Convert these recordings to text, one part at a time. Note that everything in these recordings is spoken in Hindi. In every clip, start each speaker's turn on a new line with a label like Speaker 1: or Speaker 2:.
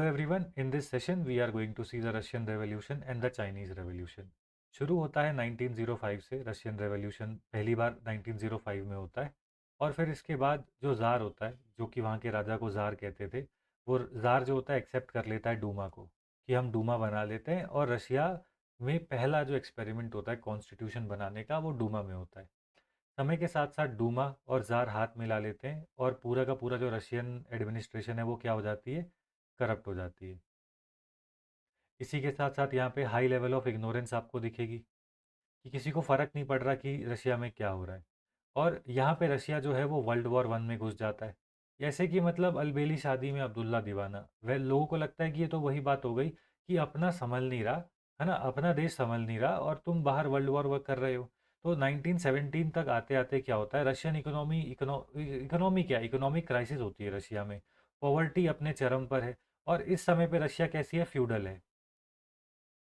Speaker 1: Hello everyone, in this session we are going to see the Russian Revolution and the Chinese Revolution. शुरू होता है 1905 से। रशियन रेवोल्यूशन पहली बार 1905 में होता है और फिर इसके बाद जो ज़ार होता है, जो कि वहाँ के राजा को ज़ार कहते थे, वो ज़ार जो होता है एक्सेप्ट कर लेता है डूमा को कि हम डूमा बना लेते हैं। और रशिया में पहला जो एक्सपेरिमेंट होता है कॉन्स्टिट्यूशन बनाने का, वो डूमा में होता है। समय के साथ साथ डूमा और ज़ार हाथ मिला लेते हैं और पूरा का पूरा जो रशियन एडमिनिस्ट्रेशन है वो क्या हो जाती है, करप्ट हो जाती है। इसी के साथ साथ यहाँ पे हाई लेवल ऑफ इग्नोरेंस आपको दिखेगी कि किसी को फ़र्क नहीं पड़ रहा कि रशिया में क्या हो रहा है। और यहाँ पे रशिया जो है वो वर्ल्ड वॉर वन में घुस जाता है। जैसे कि मतलब अलबेली शादी में अब्दुल्ला दीवाना, वह लोगों को लगता है कि ये तो वही बात हो गई कि अपना संभल नहीं रहा है ना, अपना देश संभल नहीं रहा और तुम बाहर वर्ल्ड वॉर कर रहे हो। तो 1917 तक आते आते क्या होता है, रशियन इकोनॉमी क्या, इकोनॉमिक क्राइसिस होती है रशिया में। पॉवर्टी अपने चरम पर है और इस समय पे रशिया कैसी है, फ्यूडल है,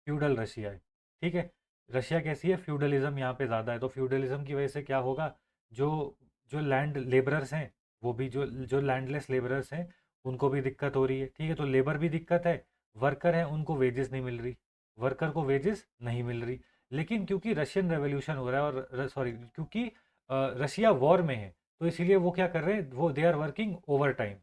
Speaker 1: फ्यूडल रशिया है। ठीक है, रशिया कैसी है, फ्यूडलिज्म यहाँ पे ज़्यादा है। तो फ्यूडलिज्म की वजह से क्या होगा, जो जो लैंड लेबरर्स हैं, वो भी जो जो लैंडलेस लेबरर्स हैं उनको भी दिक्कत हो रही है। ठीक है, तो लेबर भी दिक्कत है, वर्कर हैं उनको वेजेस नहीं मिल रही, वर्कर को वेजेस नहीं मिल रही। लेकिन क्योंकि रशियन रेवोल्यूशन हो रहा है और सॉरी क्योंकि रशिया वॉर में है, तो इसीलिए वो क्या कर रहे हैं, वो they are working overtime,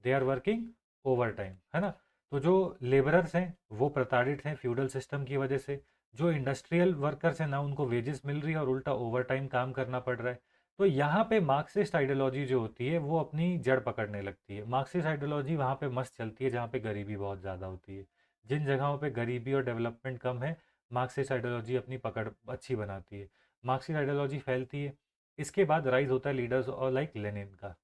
Speaker 1: they are working overtime, है ना। तो जो लेबरर्स हैं वो प्रताड़ित हैं फ्यूडल सिस्टम की वजह से। जो इंडस्ट्रियल वर्कर्स हैं ना, उनको वेजेस मिल रही है और उल्टा ओवर टाइम काम करना पड़ रहा है। तो यहाँ पे मार्क्सिस्ट आइडियोलॉजी जो होती है वो अपनी जड़ पकड़ने लगती है। मार्क्सिस्ट आइडियोलॉजी वहाँ पे मस्त चलती है जहाँ पे गरीबी बहुत ज़्यादा होती है। जिन जगहों पे गरीबी और डेवलपमेंट कम है, मार्क्सिस्ट आइडियोलॉजी अपनी पकड़ अच्छी बनाती है, मार्क्सिस्ट आइडियोलॉजी फैलती है। इसके बाद राइज होता है लीडर्स और लाइक लेनिन का।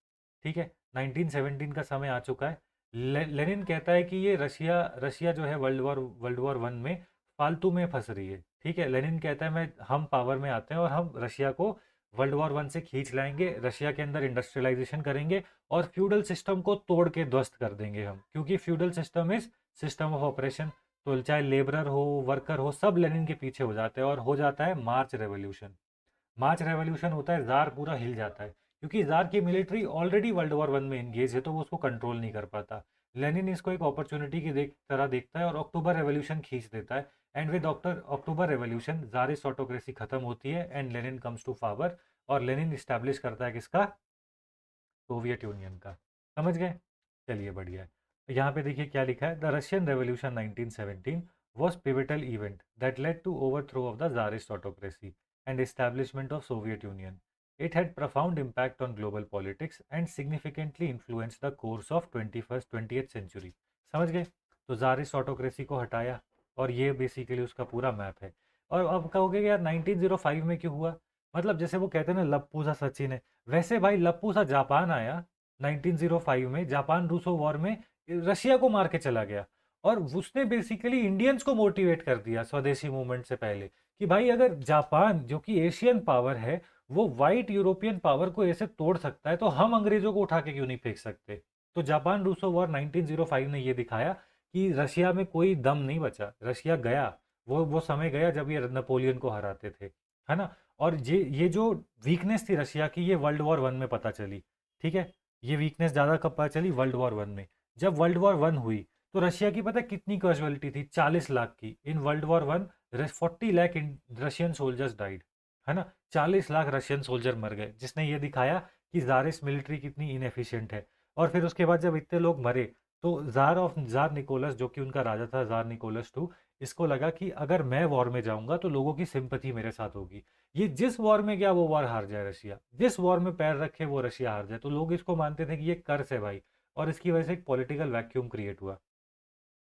Speaker 1: ठीक है, 1917 का समय आ चुका है। लेनिन कहता है कि ये रशिया रशिया जो है वर्ल्ड वॉर वन में फालतू में फंस रही है। ठीक है, लेनिन कहता है मैं हम पावर में आते हैं और हम रशिया को वर्ल्ड वॉर वन से खींच लाएंगे, रशिया के अंदर इंडस्ट्रियलाइजेशन करेंगे और फ्यूडल सिस्टम को तोड़ के ध्वस्त कर देंगे हम, क्योंकि feudal system is system of operation. तो चाहे लेबरर हो, वर्कर हो, सब लेनिन के पीछे हो जाते हैं और हो जाता है मार्च रेवोल्यूशन। मार्च रेवोल्यूशन होता है, जार पूरा हिल जाता है क्योंकि जार की military already world war one में इंगेज है, तो वो उसको कंट्रोल नहीं कर पाता। लेनिन इसको एक अपॉर्चुनिटी की तरह देखता है और अक्टूबर रेवोल्यूशन खींच देता है। And with October revolution tsarist autocracy खत्म होती है and Lenin comes to power. और लेनिन इस्टेब्लिश करता है किसका, सोवियत यूनियन का। समझ गए, चलिए बढ़िया है। यहाँ पे देखिए क्या लिखा है, the Russian revolution 1917 was pivotal event that led to overthrow of the Tsarist autocracy and establishment of Soviet Union. It had profound impact on global politics and significantly influenced the course of 20th century. समझ गए, तो ज़ारिस्ट ऑटोक्रेसी को हटाया और ये बेसिकली उसका पूरा मैप है। और अब कहोगे कि यार 1905 में क्यों हुआ, मतलब जैसे वो कहते हैं ना लप्पू सा सचिन है, वैसे भाई लप्पू सा जापान आया 1905 में, जापान रूसो वॉर में रशिया को मार के चला गया और उसने बेसिकली इंडियंस को मोटिवेट कर दिया स्वदेशी मूवमेंट से पहले कि भाई अगर जापान जो कि एशियन पावर है वो वाइट यूरोपियन पावर को ऐसे तोड़ सकता है, तो हम अंग्रेजों को उठा के क्यों नहीं फेंक सकते। तो जापान रूसो वॉर 1905 ने ये दिखाया कि रशिया में कोई दम नहीं बचा, रशिया गया, वो समय गया जब ये नेपोलियन को हराते थे, है ना। और ये जो वीकनेस थी रशिया की, ये वर्ल्ड वॉर वन में पता चली। ठीक है, ये वीकनेस ज़्यादा कब पता चली, वर्ल्ड वॉर वन में। जब वर्ल्ड वॉर वन हुई तो रशिया की पता है कितनी कैजुअलिटी थी, 40 लाख की। In world war one 40 lakh Russian soldiers died, है ना। 40 लाख रशियन सोल्जर मर गए, जिसने ये दिखाया कि ज़ारिस्ट मिलिट्री कितनी इनएफिशिएंट है। और फिर उसके बाद जब इतने लोग मरे तो ज़ार निकोलस, जो कि उनका राजा था, ज़ार निकोलस टू, इसको लगा कि अगर मैं वॉर में जाऊंगा तो लोगों की सिंपथी मेरे साथ होगी। ये जिस वॉर में गया वो वॉर हार जाए रशिया, जिस वॉर में पैर रखे वो रशिया हार जाए। तो लोग इसको मानते थे कि ये कर्स है भाई, और इसकी वजह से एक पॉलिटिकल वैक्यूम क्रिएट हुआ।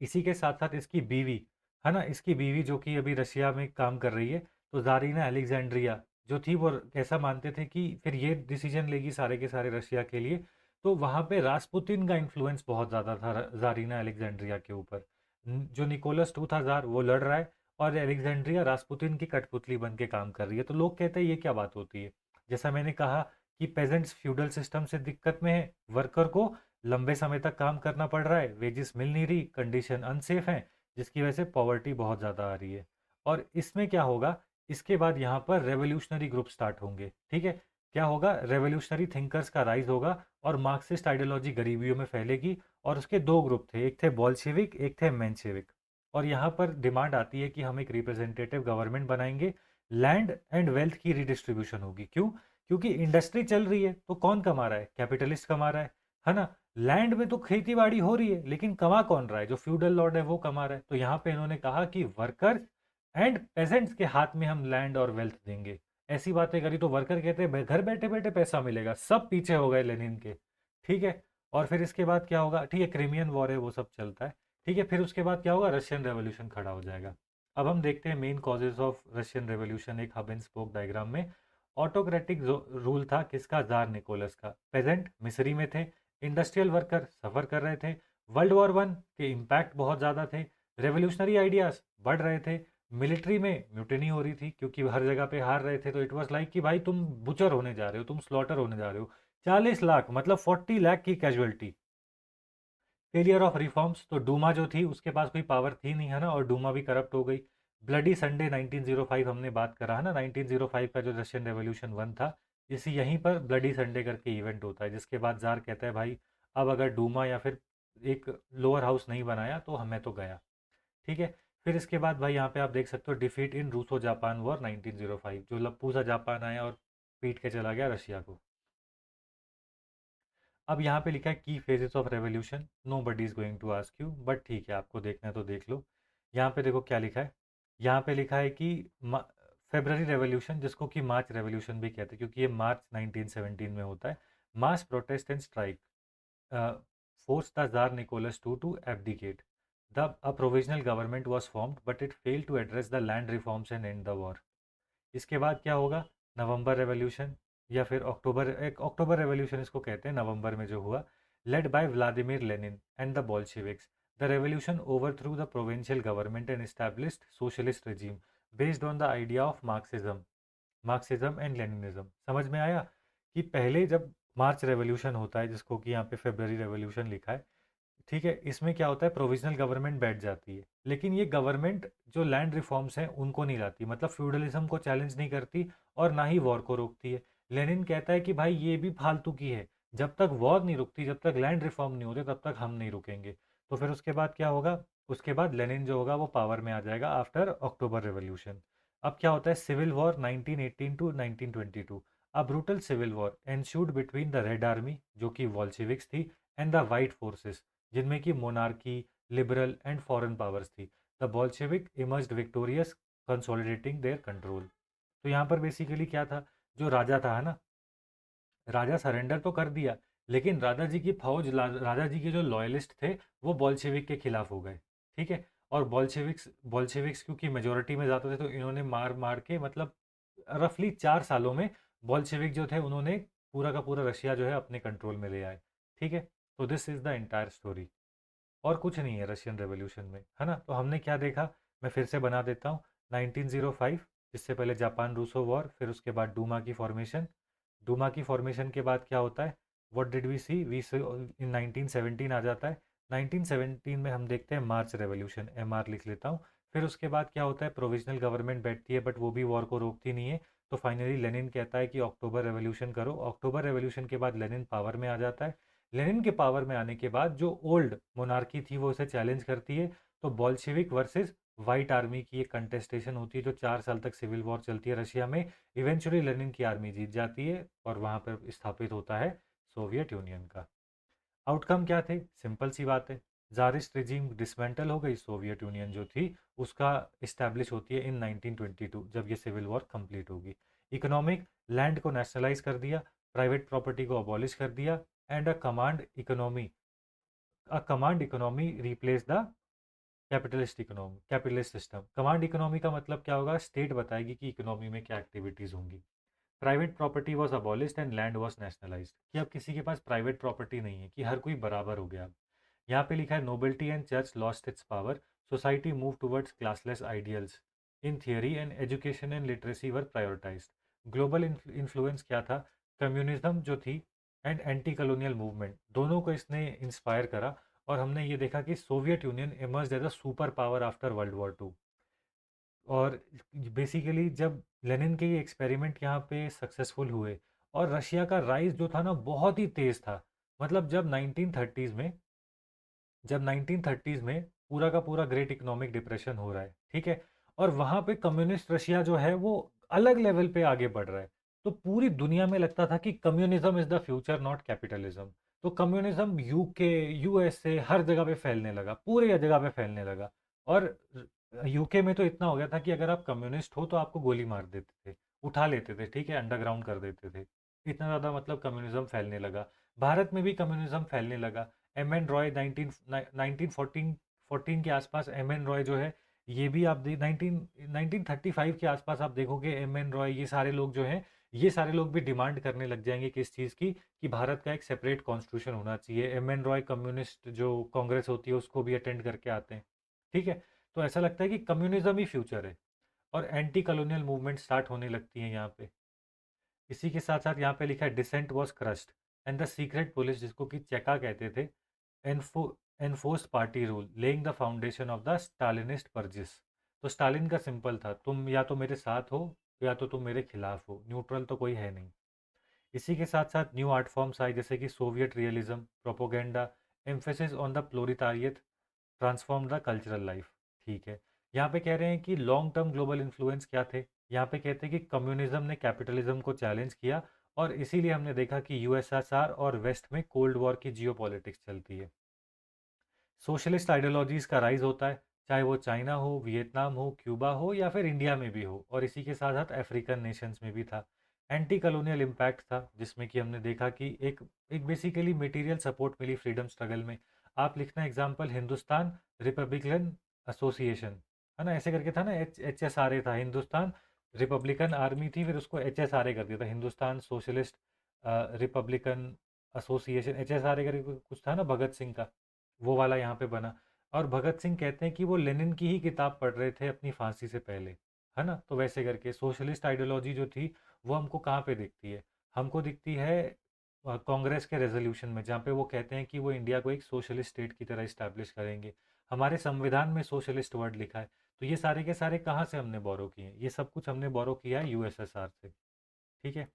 Speaker 1: इसी के साथ साथ इसकी बीवी, है ना, इसकी बीवी जो कि अभी रशिया में काम कर रही है, तो जारीना अलेक्जेंड्रिया जो थी, वो ऐसा मानते थे कि फिर ये डिसीजन लेगी सारे के सारे रशिया के लिए। तो वहाँ पे रासपुतिन का इन्फ्लुएंस बहुत ज़्यादा था जारीना अलेक्जेंड्रिया के ऊपर। जो निकोलस टू था जार, वो लड़ रहा है और अलेक्जेंड्रिया रासपुतिन की कठपुतली बन के काम कर रही है। तो लोग कहते हैं ये क्या बात होती है। जैसा मैंने कहा कि पेजेंट्स फ्यूडल सिस्टम से दिक्कत में है, वर्कर को लंबे समय तक काम करना पड़ रहा है, वेजेस मिल नहीं रही, कंडीशन अनसेफ हैं, जिसकी वजह से पॉवर्टी बहुत ज़्यादा आ रही है। और इसमें क्या होगा, इसके बाद यहाँ पर रेवोल्यूशनरी ग्रुप स्टार्ट होंगे। ठीक है, क्या होगा, रेवोल्यूशनरी थिंकर्स का राइज होगा और मार्क्सिस्ट आइडियोलॉजी गरीबियों में फैलेगी और उसके दो ग्रुप थे, एक थे बोल्शेविक, एक थे मेंशेविक। और यहाँ पर डिमांड आती है कि हम एक रिप्रेजेंटेटिव गवर्नमेंट बनाएंगे, लैंड एंड वेल्थ की रिडिस्ट्रीब्यूशन होगी। क्यों? क्योंकि इंडस्ट्री चल रही है तो कौन कमा रहा है? कैपिटलिस्ट कमा रहा है ना। लैंड में तो खेती बाड़ी हो रही है लेकिन कमा कौन रहा है? जो फ्यूडल लॉर्ड है वो कमा रहा है। तो यहाँ पे इन्होंने कहा कि वर्कर एंड पेजेंट्स के हाथ में हम लैंड और वेल्थ देंगे। ऐसी बातें करी तो वर्कर कहते हैं घर बैठे बैठे पैसा मिलेगा। सब पीछे हो गए लेनिन के। ठीक है। और फिर इसके बाद क्या होगा? ठीक है, क्रीमियन वॉर है वो सब चलता है। ठीक है, फिर उसके बाद क्या होगा? रशियन रेवोल्यूशन खड़ा हो जाएगा। अब हम देखते हैं main causes of Russian revolution एक हब एंड स्पोक डायग्राम में। ऑटोक्रेटिक रूल था किसका? जार निकोलस का। पेजेंट मिस्री में थे, इंडस्ट्रियल वर्कर सफर कर रहे थे, वर्ल्ड वॉर वन के इम्पैक्ट बहुत ज़्यादा थे, रेवोल्यूशनरी आइडियाज बढ़ रहे थे, मिलिट्री में म्यूटिनी हो रही थी क्योंकि हर जगह पे हार रहे थे। तो इट वाज लाइक कि भाई तुम बुचर होने जा रहे हो, तुम स्लॉटर होने जा रहे हो। 40 लाख मतलब 40 लाख की कैजुअलिटी। फेलियर ऑफ रिफॉर्म्स, तो डूमा जो थी उसके पास कोई पावर थी नहीं, है ना, और डूमा भी करप्ट हो गई। ब्लडी संडे 1905 हमने बात करा है ना, 1905 का जो रशियन रेवोल्यूशन वन था, इसी यहीं पर ब्लडी संडे करके इवेंट होता है, जिसके बाद जार कहता है भाई अब अगर डूमा या फिर एक लोअर हाउस नहीं बनाया तो हमें तो गया। ठीक है। फिर इसके बाद भाई यहाँ पे आप देख सकते हो defeat in Russo Japan war 1905, जो लप्पू सा जापान आया और पीट के चला गया रशिया को। अब यहाँ पे लिखा है की phases of revolution, nobody is going to ask you, but ठीक है आपको देखना है तो देख लो। यहाँ पे देखो क्या लिखा है। यहाँ पे लिखा है कि फेब्रवरी रेवोल्यूशन, जिसको कि मार्च रेवोल्यूशन भी कहते हैं क्योंकि ये मार्च 1917 में होता है। Mass protest and strike forced the Tsar Nicholas II to abdicate. A provisional government was formed, but it failed to address the land reforms and end the war. इसके बाद क्या होगा? नवंबर रेवोल्यूशन, या फिर अक्टूबर रेवोल्यूशन इसको कहते हैं, नवंबर में जो हुआ, led by Vladimir Lenin and the Bolsheviks. The revolution overthrew the provincial government and established socialist regime based on the idea of Marxism and Leninism. समझ में आया कि पहले जब मार्च रेवोल्यूशन होता है, जिसको कि यहाँ पे फेब्रवरी रेवोल्यूशन लिखा है, ठीक है, इसमें क्या होता है? प्रोविजनल गवर्नमेंट बैठ जाती है, लेकिन ये गवर्नमेंट जो लैंड रिफॉर्म्स हैं उनको नहीं लाती, मतलब फ्यूडलिज्म को चैलेंज नहीं करती और ना ही वॉर को रोकती है। लेनिन कहता है कि भाई ये भी फालतू की है, जब तक वॉर नहीं रुकती, जब तक लैंड रिफॉर्म नहीं होते, तब तक हम नहीं रुकेंगे। तो फिर उसके बाद क्या होगा? उसके बाद लेनिन जो होगा वो पावर में आ जाएगा आफ्टर अक्टूबर रेवोल्यूशन। अब क्या होता है? Civil war 1918 to 1922। A brutal civil war ensued between the red army, जो कि वॉल्शेविक्स थी, एंड द वाइट फोर्सेस, जिनमें कि monarchy, liberal and foreign powers थी। The Bolshevik emerged victorious, consolidating their control. तो यहाँ पर बेसिकली क्या था? जो राजा था, है ना, राजा सरेंडर तो कर दिया, लेकिन राजा जी की फौज, राजा जी के जो लॉयलिस्ट थे वो बोल्शेविक के खिलाफ हो गए। ठीक है। और बोल्शेविक्स क्योंकि मेजोरिटी में जाते थे तो इन्होंने मार मार के, मतलब रफली 4 सालों में बोल्शेविक जो थे उन्होंने पूरा का पूरा रशिया जो है अपने कंट्रोल में ले आए। ठीक है। तो this is the entire story. और कुछ नहीं है रशियन रेवोल्यूशन में, है ना। तो हमने क्या देखा? मैं फिर से बना देता हूँ। 1905, जिससे पहले जापान रूसो वॉर, फिर उसके बाद डूमा की फॉर्मेशन। डूमा की फॉर्मेशन के बाद क्या होता है? व्हाट डिड वी सी इन 1917 आ जाता है। 1917 में हम देखते हैं मार्च रेवोल्यूशन, MR लिख लेता हूँ। फिर उसके बाद क्या होता है? प्रोविजनल गवर्नमेंट बैठती है बट वो भी वॉर को रोकती नहीं है। तो फाइनली लेनिन कहता है कि अक्टूबर रेवोल्यूशन करो। अक्टूबर रेवोल्यूशन के बाद लेनिन पावर में आ जाता है। लेनिन के पावर में आने के बाद जो ओल्ड मोनार्की थी वो उसे चैलेंज करती है। तो बॉल्शेविक वर्सेस वाइट आर्मी की एक कंटेस्टेशन होती है जो 4 साल तक सिविल वॉर चलती है रशिया में। इवेंचुअली लेनिन की आर्मी जीत जाती है और वहाँ पर स्थापित होता है सोवियत यूनियन का। आउटकम क्या थे? सिंपल सी बात है, जारिस्ट रिजीम डिसमेंटल हो गई, सोवियत यूनियन जो थी उसका इस्टेब्लिश होती है इन 1922, जब ये सिविल वॉर कंप्लीट होगी। इकोनॉमिक, लैंड को नेशनलाइज कर दिया, प्राइवेट प्रॉपर्टी को अबॉलिश कर दिया, and a command economy replace the capitalist system. Command economy का मतलब क्या होगा? स्टेट बताएगी कि इकोनॉमी में क्या एक्टिविटीज होंगी। Private property was abolished and land was nationalised, कि अब किसी के पास प्राइवेट प्रॉपर्टी नहीं है, कि हर कोई बराबर हो गया अब। यहाँ पे लिखा है novelty and church lost its power, society move towards classless ideals, in theory and education and literacy were prioritised. Global influence क्या था? कम्युनिज्म जो थी एंड एंटी कॉलोनियल मूवमेंट, दोनों को इसने इंस्पायर करा। और हमने ये देखा कि Soviet Union emerge as a super power after world war 2। और बेसिकली जब लेनिन के ये एक्सपेरिमेंट यहाँ पे सक्सेसफुल हुए और रशिया का राइज जो था ना बहुत ही तेज़ था। मतलब जब 1930s में जब 1930s में पूरा का पूरा ग्रेट इकोनॉमिक डिप्रेशन हो रहा है, ठीक है, और वहाँ पे कम्युनिस्ट रशिया जो है वो अलग लेवल पे आगे बढ़ रहा है। तो पूरी दुनिया में लगता था कि communism is the future not capitalism. तो कम्युनिज्म यूके, यूएसए हर जगह पे फैलने लगा, पूरे जगह पे फैलने लगा। और यूके में तो इतना हो गया था कि अगर आप कम्युनिस्ट हो तो आपको गोली मार देते थे, उठा लेते थे, ठीक है, अंडरग्राउंड कर देते थे। इतना ज़्यादा मतलब कम्युनिज्म फैलने लगा। भारत में भी कम्युनिज्म फैलने लगा। एम एन रॉय 1914 के आसपास, एम एन रॉय जो है, ये भी आप 1935 के आसपास आप देखोगे एम एन रॉय, ये सारे लोग जो हैं, ये सारे लोग भी डिमांड करने लग जाएंगे किस चीज़ की, कि भारत का एक सेपरेट कॉन्स्टिट्यूशन होना चाहिए। एम एन रॉय कम्युनिस्ट जो कांग्रेस होती है उसको भी अटेंड करके आते हैं, ठीक है। तो ऐसा लगता है कि कम्युनिज्म ही फ्यूचर है, और एंटी कॉलोनियल मूवमेंट स्टार्ट होने लगती है यहाँ पे। इसी के साथ साथ यहाँ पे लिखा है dissent was crushed and the secret police, जिसको कि चेका कहते थे, एनफो enforced party rule laying the foundation of the Stalinist purges. तो स्टालिन का सिंपल था, तुम या तो मेरे साथ हो या तो तुम मेरे खिलाफ हो, न्यूट्रल तो कोई है नहीं। इसी के साथ साथ न्यू आर्ट फॉर्म्स आए, जैसे कि Soviet realism, propaganda, emphasis on the proletariat, transform the cultural life, ठीक है। यहाँ पे कह रहे हैं कि लॉन्ग टर्म ग्लोबल इन्फ्लुएंस क्या थे। यहाँ पे कहते हैं कि कम्युनिज्म ने कैपिटलिज्म को चैलेंज किया, और इसीलिए हमने देखा कि यूएसएसआर और वेस्ट में कोल्ड वॉर की जियो पॉलिटिक्स चलती है। सोशलिस्ट आइडियोलॉजीज़ का राइज होता है, चाहे वो चाइना हो, वियतनाम हो, क्यूबा हो, या फिर इंडिया में भी हो, और इसी के साथ साथ अफ्रीकन नेशंस में भी था। एंटी कॉलोनियल इम्पैक्ट था, जिसमें कि हमने देखा कि एक एक बेसिकली मटेरियल सपोर्ट मिली फ्रीडम स्ट्रगल में। आप लिखना एग्जांपल, हिंदुस्तान रिपब्लिकन एसोसिएशन, है ना, ऐसे करके था ना, एच एस आर ए था, हिंदुस्तान रिपब्लिकन आर्मी थी, फिर उसको एच एस आर ए कर दिया था, Hindustan socialist republican association, H S R A करके कुछ था ना भगत सिंह का, वो वाला यहाँ पे बना। और भगत सिंह कहते हैं कि वो लेनिन की ही किताब पढ़ रहे थे अपनी फांसी से पहले, है ना। तो वैसे करके सोशलिस्ट आइडियोलॉजी जो थी वो हमको कहाँ पे दिखती है, हमको दिखती है कांग्रेस के रेजोल्यूशन में, जहाँ पे वो कहते हैं कि वो इंडिया को एक सोशलिस्ट स्टेट की तरह इस्टेब्लिश करेंगे। हमारे संविधान में सोशलिस्ट वर्ड लिखा है। तो ये सारे के सारे कहाँ से हमने बोरो किए हैं, ये सब कुछ हमने बोरो किया है यूएसएसआर से, ठीक है।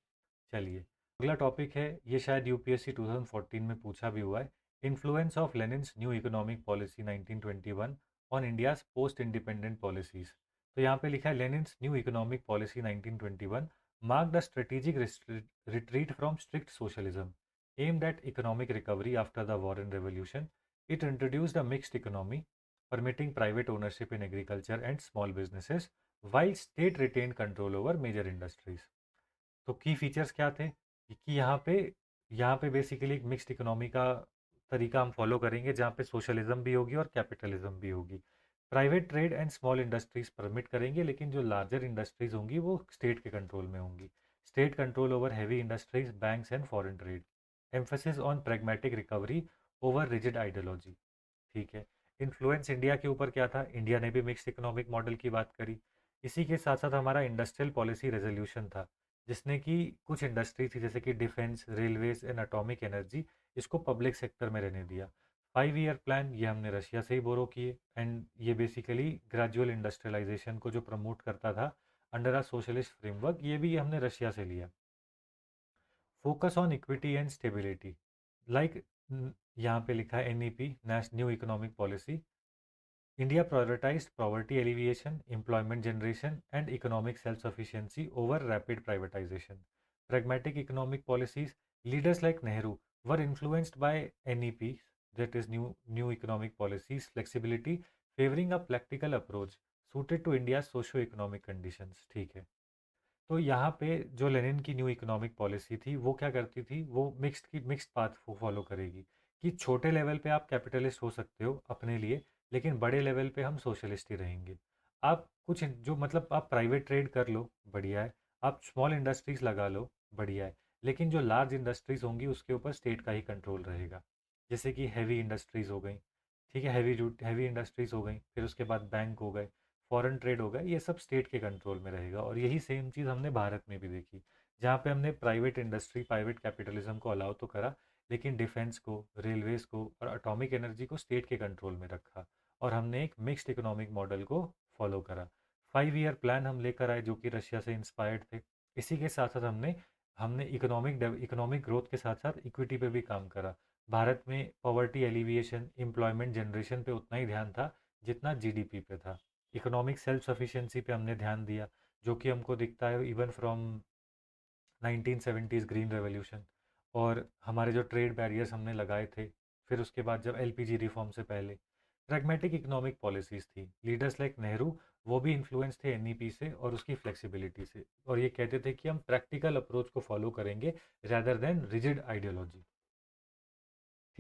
Speaker 1: चलिए, अगला टॉपिक है, ये शायद यूपीएससी 2014 में पूछा भी हुआ है। Influence of लेनिन्स new economic policy 1921 on India's post independent policies. तो यहाँ पे लिखा है लेनिन्स new economic policy 1921 marked a strategic retreat from strict socialism aimed at economic recovery after the war and revolution. It introduced a mixed economy, permitting private ownership in agriculture and small businesses, while state retained control over major industries. तो की फीचर्स क्या थे कि यहाँ पे बेसिकली एक मिक्स्ड इकोनॉमी का तरीका हम फॉलो करेंगे, जहाँ पे सोशलिज्म भी होगी और कैपिटलिज्म भी होगी। Private trade and small industries permit करेंगे, लेकिन जो लार्जर इंडस्ट्रीज होंगी वो स्टेट के कंट्रोल में होंगी। State control over heavy industries, banks and foreign trade. Emphasis on pragmatic recovery over rigid ideology, ठीक है। इन्फ्लुएंस इंडिया के ऊपर क्या था, इंडिया ने भी मिक्स्ड इकोनॉमिक मॉडल की बात करी। इसी के साथ साथ हमारा इंडस्ट्रियल पॉलिसी रेजोल्यूशन था, जिसने कि कुछ इंडस्ट्री थी जैसे कि defence, railways and atomic energy, इसको पब्लिक सेक्टर में रहने दिया। 5 ईयर प्लान ये हमने रशिया से ही बोरो किए, एंड ये बेसिकली ग्रेजुअल इंडस्ट्रियलाइजेशन को जो प्रमोट करता था अंडर अ सोशलिस्ट फ्रेमवर्क, ये भी हमने रशिया से लिया। Focus on equity and stability, like यहाँ पे लिखा है NEP, national new economic policy. India prioritized poverty alleviation, employment generation, and economic self-sufficiency over rapid privatization. Pragmatic economic policies, leaders like Nehru were influenced by NEPs, that is new economic policies, flexibility, favoring a practical approach suited to India's socio-economic conditions, ठीक है। तो यहाँ पे जो लेनिन की न्यू इकोनॉमिक पॉलिसी थी वो क्या करती थी, वो मिक्स्ड पाथ फॉलो करेगी, कि छोटे लेवल पे आप कैपिटलिस्ट हो सकते हो अपने लिए, लेकिन बड़े लेवल पे हम सोशलिस्ट ही रहेंगे। आप कुछ जो मतलब आप प्राइवेट ट्रेड कर लो, बढ़िया है, आप स्मॉल इंडस्ट्रीज लगा लो, बढ़िया है, लेकिन जो लार्ज इंडस्ट्रीज होंगी उसके ऊपर स्टेट का ही कंट्रोल रहेगा। जैसे कि हैवी इंडस्ट्रीज हो गई, ठीक है, हैवी इंडस्ट्रीज हो गई, फिर उसके बाद बैंक हो गए, फॉरेन ट्रेड हो गया, ये सब स्टेट के कंट्रोल में रहेगा। और यही सेम चीज़ हमने भारत में भी देखी, जहाँ पे हमने प्राइवेट इंडस्ट्री, प्राइवेट कैपिटलिज्म को अलाउ तो करा, लेकिन डिफेंस को, रेलवेज को और एटॉमिक एनर्जी को स्टेट के कंट्रोल में रखा, और हमने एक मिक्स्ड इकोनॉमिक मॉडल को फॉलो करा। 5 ईयर प्लान हम लेकर आए जो कि रशिया से इंस्पायर्ड थे। इसी के साथ साथ हमने हमने इकोनॉमिक ग्रोथ के साथ साथ इक्विटी पे भी काम करा। भारत में पॉवर्टी एलिविएशन, एम्प्लॉयमेंट जनरेशन पे उतना ही ध्यान था जितना जीडीपी पे था। इकोनॉमिक सेल्फ सफिशिएंसी पे हमने ध्यान दिया, जो कि हमको दिखता है even from 1970s green revolution. और हमारे जो ट्रेड बैरियर्स हमने लगाए थे, फिर उसके बाद जब एलपीजी रिफॉर्म से पहले प्रैग्मेटिक इकोनॉमिक पॉलिसीज़ थी। लीडर्स लाइक नेहरू वो भी इन्फ्लुएंस थे एनईपी से और उसकी फ्लेक्सिबिलिटी से, और ये कहते थे कि हम प्रैक्टिकल अप्रोच को फॉलो करेंगे रैदर देन रिजिड आइडियोलॉजी।